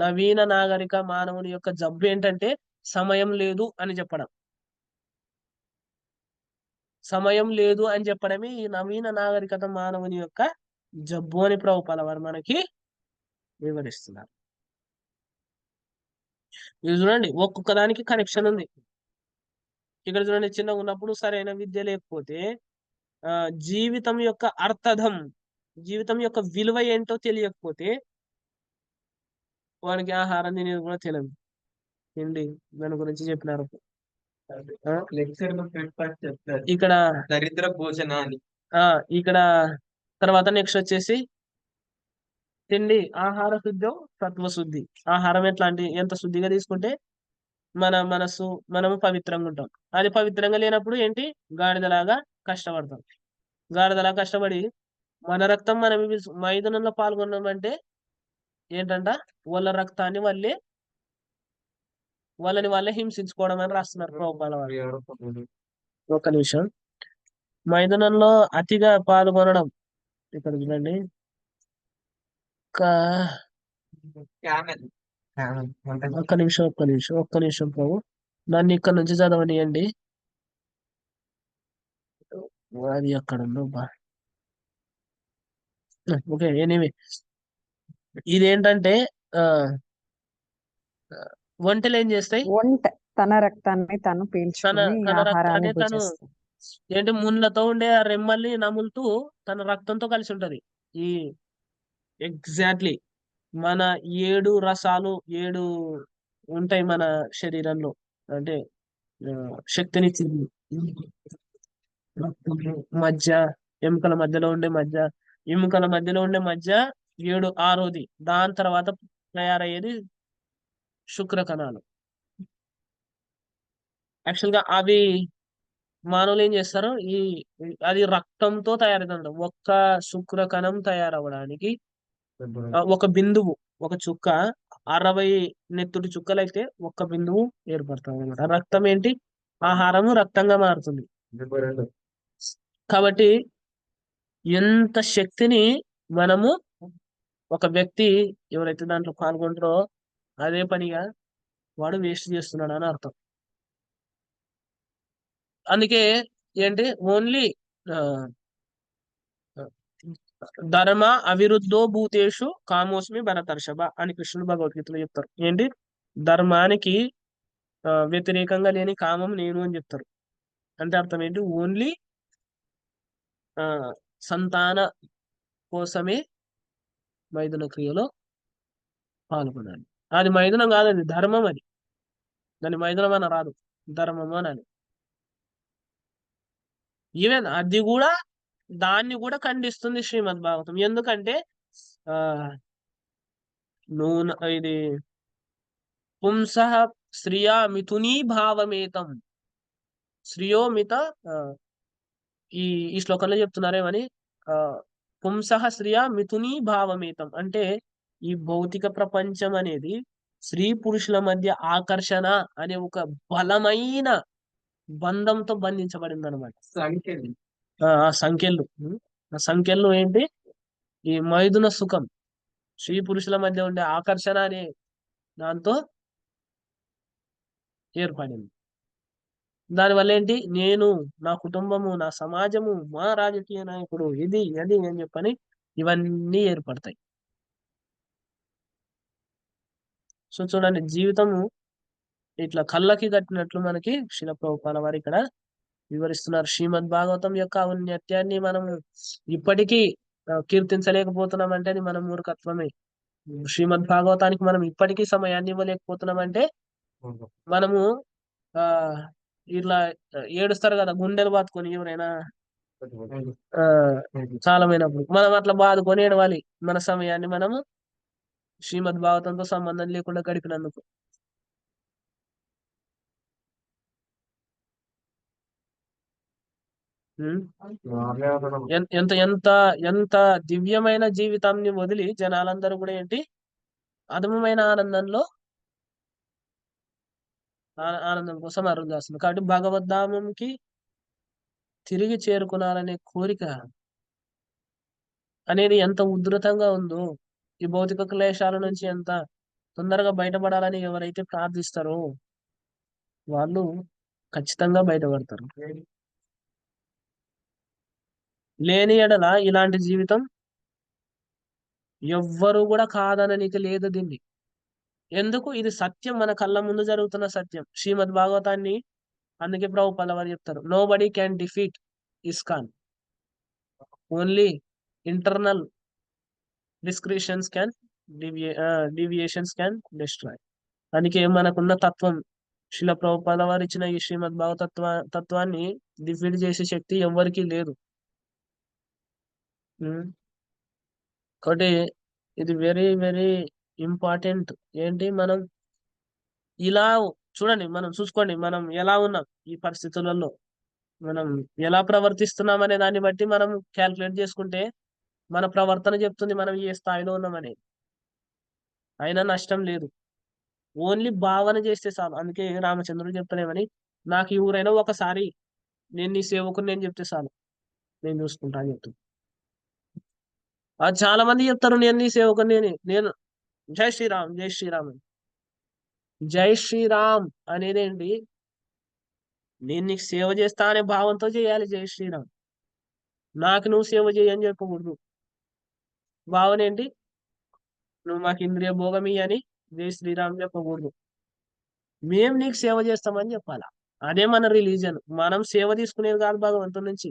నవీన నాగరిక మానవుని యొక్క జబ్బు ఏంటంటే సమయం లేదు అని చెప్పడం. సమయం లేదు అని చెప్పడమే ఈ నవీన నాగరికత మానవుని యొక్క జబ్బు అని ప్రభుపాల వారు మనకి వివరిస్తున్నారు. ఇది చూడండి, ఒక్కొక్క దానికి కనెక్షన్ ఉంది. ఇక్కడ చూడండి, చిన్నగా ఉన్నప్పుడు సరైన విద్య లేకపోతే జీవితం యొక్క అర్థం, జీవితం యొక్క విలువ ఏంటో తెలియకపోతే వానికి ఆహారం తినేది కూడా తెలియదు. తిండి దాని గురించి చెప్పినారు ఇక్కడ దరిద్ర భోజనాన్ని. ఇక్కడ తర్వాత నెక్స్ట్ వచ్చేసి తిండి ఆహార శుద్ధం సత్వశుద్ధి. ఆహారం ఎంత శుద్ధిగా తీసుకుంటే మన మనసు మనము పవిత్రంగా ఉంటాం. అది పవిత్రంగా లేనప్పుడు ఏంటి, గాడిదలాగా కష్టపడతాం. గాడిదలాగా కష్టపడి మన రక్తం మనం మైదానంలో పాల్గొన్నామంటే ఏంటంట, వాళ్ళ రక్తాన్ని వాళ్ళని వాళ్ళే హింసించుకోవడం అని రాస్తున్నారు ప్రభుపాల వారు. ఒక నిమిషం. మైదానంలో అతిగా పాల్గొనడం, ఇక్కడ చూడండి, ఒక్క నిమిషం ప్రభు, నన్ను ఇక్కడ నుంచి చదవనియండి. అది అక్కడ ఉందో బా. ఓకే, ఎనీవే, ఇదేంటంటే ఒంటెలు ఏం చేస్తాయి, తన రక్తాన్ని తను పీల్చుకుని తన ఆహారాన్ని రక్తాన్ని తను భుజిస్తుంది. ఏంటి, ముళ్ళతో ఉండే ఆ రెమ్మల్ని నములుతూ తన రక్తంతో కలిసి ఉంటది. ఈ ఎగ్జాక్ట్లీ మన 7 రసాలు 7 ఉంటాయి మన శరీరంలో. అంటే శక్తినిచ్చింది మధ్య, ఎముకల మధ్యలో ఉండే మధ్య, 6వది. దాని తర్వాత తయారయ్యేది శుక్ర కణాలు. యాక్చువల్ గా అవి మానవులు ఏం చేస్తారు, అది రక్తంతో తయారవుతుంది. ఒక్క శుక్ర కణం తయారవడానికి ఒక బిందువు, ఒక చుక్క 60 నెత్తుటి చుక్కలైతే ఒక్క బిందువు ఏర్పడుతుంది అనమాట. రక్తం ఏంటి, ఆహారము రక్తంగా మారుతుంది. కాబట్టి ఎంత శక్తిని మనము, ఒక వ్యక్తి ఎవరైతే దాంట్లో పాల్గొంటారో అదే పనిగా వాడు వేస్ట్ చేస్తున్నాడు అని అర్థం. అందుకే ఏంటి, ఓన్లీ ధర్మ అవిరుద్ధో భూతేషు కామోస్మి భరతర్షభ అని కృష్ణుడు భగవద్గీతలో చెప్తారు. ఏంటి, ధర్మానికి వ్యతిరేకంగా లేని కామం నేను అని చెప్తారు. అంటే అర్థం ఏంటి, ఓన్లీ సంతాన కోసమే మైథున క్రియలో పాల్గొనాలి. అది మైథునం కాదు, అది ధర్మం. అది దాని మైథునం అని రాదు, ధర్మం అని. ఈవెన్ అది కూడా, దాన్ని కూడా ఖండిస్తుంది శ్రీమద్ భాగవతం. ఎందుకంటే ఇది పుంసః స్త్రియా మిథునీ భావమేతం, శ్రియో మిత ఈ ఈ శ్లోకంలో చెప్తున్నారేమని ఆ పుంసః శ్రియ మిథుని భావమేతం అంటే ఈ భౌతిక ప్రపంచం అనేది స్త్రీ పురుషుల మధ్య ఆకర్షణ అనే ఒక బలమైన బంధంతో బంధించబడింది అనమాట. ఆ సంఖ్యలు ఆ సంఖ్యలు ఏంటి? ఈ మైథున సుఖం, స్త్రీ పురుషుల మధ్య ఉండే ఆకర్షణ అనే దాంతో ఏర్పడింది. దానివల్ల ఏంటి? నేను, నా కుటుంబము, నా సమాజము, మా రాజకీయ నాయకుడు, ఇది అది అని చెప్పని ఇవన్నీ ఏర్పడతాయి. సో చూడండి, జీవితము ఇట్లా కళ్ళకి కట్టినట్లు మనకి శిల ప్రభుపాల వారు ఇక్కడ వివరిస్తున్నారు. శ్రీమద్ భాగవతం యొక్క ఔన్నత్యాన్ని మనం ఇప్పటికీ కీర్తించలేకపోతున్నాం అంటే అది మన మూర్ఖత్వమే. శ్రీమద్ భాగవతానికి మనం ఇప్పటికీ సమయాన్ని ఇవ్వలేకపోతున్నాం అంటే మనము ఆ ఇట్లా ఏడుస్తారు కదా గుండెలు బాదుకొని ఎవరైనా ఆ చాలమైనప్పుడు మనం అట్లా బాదుకొని ఏడవాలి మన సమయాన్ని మనము శ్రీమద్ భాగవతంతో సంబంధం లేకుండా గడిపినందుకు. ఎంత ఎంత ఎంత దివ్యమైన జీవితాన్ని వదిలి జనాలందరూ కూడా ఏంటి అధమమైన ఆనందంలో ఆనందం కోసం అరుణ్ చేస్తుంది. కాబట్టి భగవద్ధామంకి తిరిగి చేరుకున్నారనే కోరిక అనేది ఎంత ఉధృతంగా ఉందో, ఈ భౌతిక క్లేశాల నుంచి ఎంత తొందరగా బయటపడాలని ఎవరైతే ప్రార్థిస్తారో వాళ్ళు ఖచ్చితంగా బయటపడతారు. లేని ఎడల ఇలాంటి జీవితం ఎవ్వరు కూడా కాదననికి లేదు దీన్ని. ఎందుకు? ఇది సత్యం, మన కళ్ళ ముందు జరుగుతున్న సత్యం. శ్రీమద్ భాగవతాన్ని అందుకే ప్రభుపాల వారు చెప్తారు, nobody can defeat ISKCON, only internal discretions can deviations can destroy. అందుకే మనకున్న తత్వం, శిల ప్రభుపాల వారు ఇచ్చిన ఈ శ్రీమద్ తత్వాన్ని డిఫీట్ చేసే శక్తి ఎవ్వరికీ లేదు. కాబట్టి ఇది వెరీ వెరీ ఇంపార్టెంట్. ఏంటి మనం ఇలా చూడండి, మనం చూసుకోండి మనం ఎలా ఉన్నాం ఈ పరిస్థితులలో, మనం ఎలా ప్రవర్తిస్తున్నాం అనే దాన్ని బట్టి మనం క్యాల్కులేట్ చేసుకుంటే మన ప్రవర్తన చెప్తుంది మనం ఏ స్థాయిలో ఉన్నామనేది. అయినా నష్టం లేదు, ఓన్లీ భావన చేస్తే చాలు. అందుకే రామచంద్రుడు చెప్తానేమని, నాకు ఈ ఊరైనా ఒకసారి నేను నీ సేవకుని నేను చెప్తే చాలు, నేను చూసుకుంటా అని చెప్తాను. అది చాలా మంది చెప్తారు నేను నీ సేవకుని నేను జై శ్రీరామ్ జై శ్రీరామ్ అని. జై శ్రీరామ్ అనేది ఏంటి? నేను నీకు సేవ చేస్తా అనే భావంతో చేయాలి జై శ్రీరామ్. నాకు నువ్వు సేవ చేయని చెప్పకూడదు. భావన ఏంటి? నువ్వు మాకు ఇంద్రియ భోగమి అని జై శ్రీరామ్ చెప్పకూడదు. మేము నీకు సేవ చేస్తామని చెప్పాలా. అదే మన రిలీజన్. మనం సేవ తీసుకునేది కాదు భగవంతుడి నుంచి,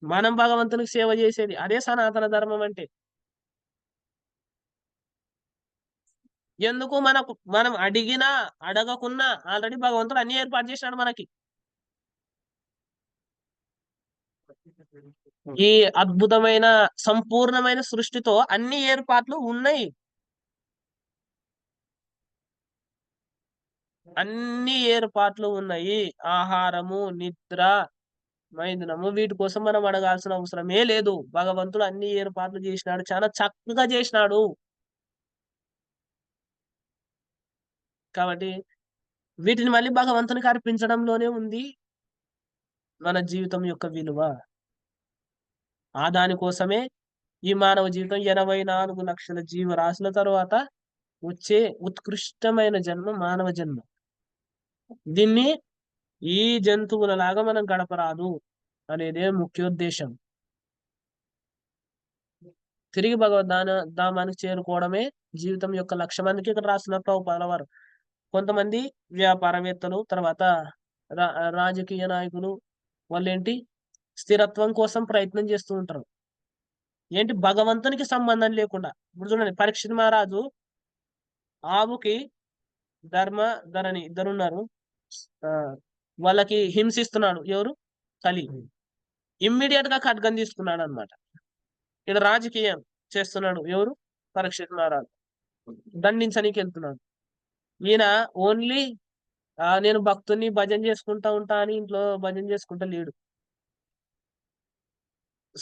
మనం భగవంతునికి సేవ చేసేది. అదే సనాతన ధర్మం అంటే. ఎందుకు? మనం అడిగినా అడగకున్నా ఆల్రెడీ భగవంతుడు అన్ని ఏర్పాటు చేసినాడు మనకి. ఈ అద్భుతమైన సంపూర్ణమైన సృష్టితో అన్ని ఏర్పాట్లు ఉన్నాయి. అన్ని ఏర్పాట్లు ఉన్నాయి. ఆహారము, నిద్ర, మైథునము, వీటి కోసం మనం అడగాల్సిన అవసరమే లేదు. భగవంతుడు అన్ని ఏర్పాట్లు చేసినాడు, చాలా చక్కగా చేసినాడు. కాబట్టి వీటిని మళ్ళీ భగవంతునికి అర్పించడంలోనే ఉంది మన జీవితం యొక్క విలువ. దానికోసమే ఈ మానవ జీవితం 84 లక్షల జీవరాశుల తరువాత వచ్చే ఉత్కృష్టమైన జన్మ మానవ జన్మ. దీన్ని ఈ జంతువుల లాగా మనం గడపరాదు అనేదే ముఖ్యోద్దేశం. తిరిగి ధామానికి చేరుకోవడమే జీవితం యొక్క లక్ష్యం. అందుకే ఇక్కడ రాసిన ప్రభుపాల వారు కొంతమంది వ్యాపారవేత్తలు, తర్వాత రాజకీయ నాయకులు వాళ్ళేంటి స్థిరత్వం కోసం ప్రయత్నం చేస్తూ ఉంటారు. ఏంటి? భగవంతునికి సంబంధం లేకుండా. ఇప్పుడు చూడండి, పరీక్షిత్ మహారాజు ఆవుకి ధరణి ఇద్దరున్నారు, వాళ్ళకి హింసిస్తున్నాడు. ఎవరు? కలి. ఇమ్మీడియట్ గా ఖడ్గం తీసుకున్నాడు అనమాట. ఇక్కడ రాజకీయం చేస్తున్నాడు. ఎవరు? పరీక్షిత్ మహారాజు. దండించడానికి వెళ్తున్నాడు. ఈయన ఓన్లీ నేను భక్తుని భజన చేసుకుంటా ఉంటా అని ఇంట్లో భజన చేసుకుంటా లేడు.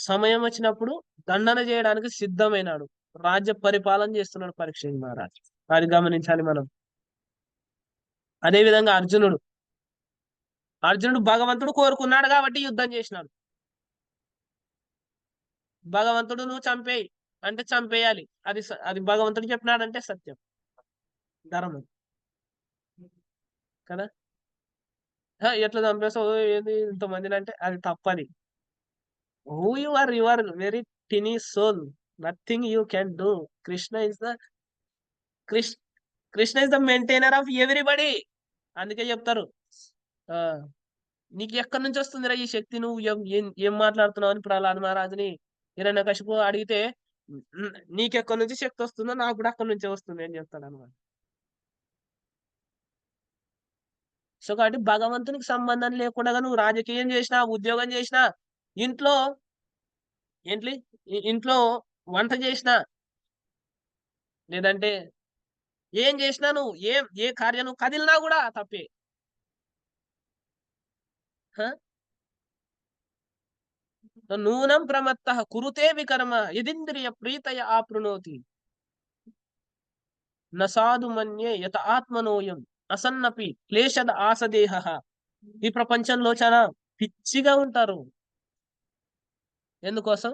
సమయం వచ్చినప్పుడు దండన చేయడానికి సిద్ధమైనాడు. రాజ్య పరిపాలన చేస్తున్నాడు పరీక్షిత్ మహారాజ్. అది గమనించాలి మనం. అదే విధంగా అర్జునుడు భగవంతుడు కోరుకున్నాడు కాబట్టి యుద్ధం చేసినాడు. భగవంతుడు నువ్వు చంపేయి అంటే చంపేయాలి. అది భగవంతుడు చెప్పినాడంటే సత్యం, ధర్మం కదా. ఎట్లా చంపేస్తావు ఏంది ఇంతమందిని అంటే అది తప్పది. Who you are very tiny soul, nothing you can do. Krishna is the Krishna is the maintainer of everybody. అందుకే చెప్తారు నీకు ఎక్కడి నుంచి వస్తుందిరా ఈ శక్తి, నువ్వు ఏం మాట్లాడుతున్నావు అని ప్రహ్లాద మహారాజుని హిరణ్యకశిపు అడిగితే నీకెక్కడి నుంచి శక్తి వస్తుందో నాకు కూడా అక్కడి నుంచే వస్తుంది అని చెప్తాడు అనమాట. సో కాబట్టి భగవంతునికి సంబంధం లేకుండా నువ్వు రాజకీయం చేసినా, ఉద్యోగం చేసినా, ఇంట్లో వంట చేసినా, లేదంటే ఏం చేసినా, నువ్వు ఏ కార్యం నువ్వు కదిలినా కూడా తప్పే. నూనం ప్రమత్త కురుతే వికర్మ యదింద్రియ ప్రీతయ ఆప్రుణోతి నసాధు మన్యే యత ఆత్మనోయం అసన్నపి క్లేశద ఆసదేహ. ఈ ప్రపంచంలో చాలా పిచ్చిగా ఉంటారు. ఎందుకోసం?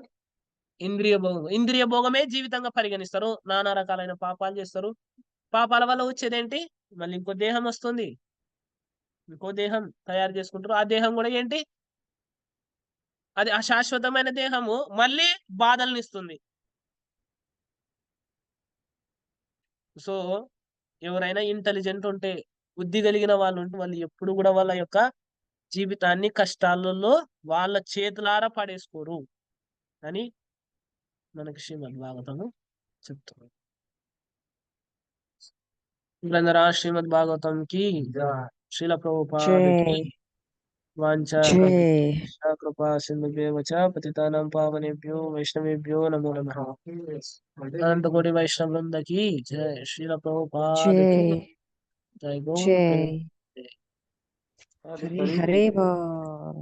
ఇంద్రియ భోగమే జీవితంగా పరిగణిస్తారు. నానా రకాలైన పాపాలు చేస్తారు. పాపాల వల్ల వచ్చేదేంటి? మళ్ళీ ఇంకో దేహం వస్తుంది, ఇంకో దేహం తయారు చేసుకుంటారు. ఆ దేహం కూడా ఏంటి? అది అశాశ్వతమైన దేహము, మళ్ళీ బాధల్ని ఇస్తుంది. సో ఎవరైనా ఇంటెలిజెంట్ ఉంటే, బుద్ధి కలిగిన వాళ్ళు ఉంటే, వాళ్ళు ఎప్పుడు కూడా వాళ్ళ యొక్క జీవితాన్ని కష్టాలలో వాళ్ళ చేతులారా పడేసుకోరు అని మనకి శ్రీమద్ భాగవతము చెప్తుంది. గ్రంథరా శ్రీమద్ భాగవతం కి శ్రీల ప్రభుపాదకి వాంఛా కృపా సింధుభ్యో చ పతితానాం పావనేభ్యో వైష్ణవేభ్యో నమో నమః. అనంతకోటి వైష్ణవ బృందకి జయ. శ్రీల ప్రభుపాదకి జై. గో హరి హరి బోల్.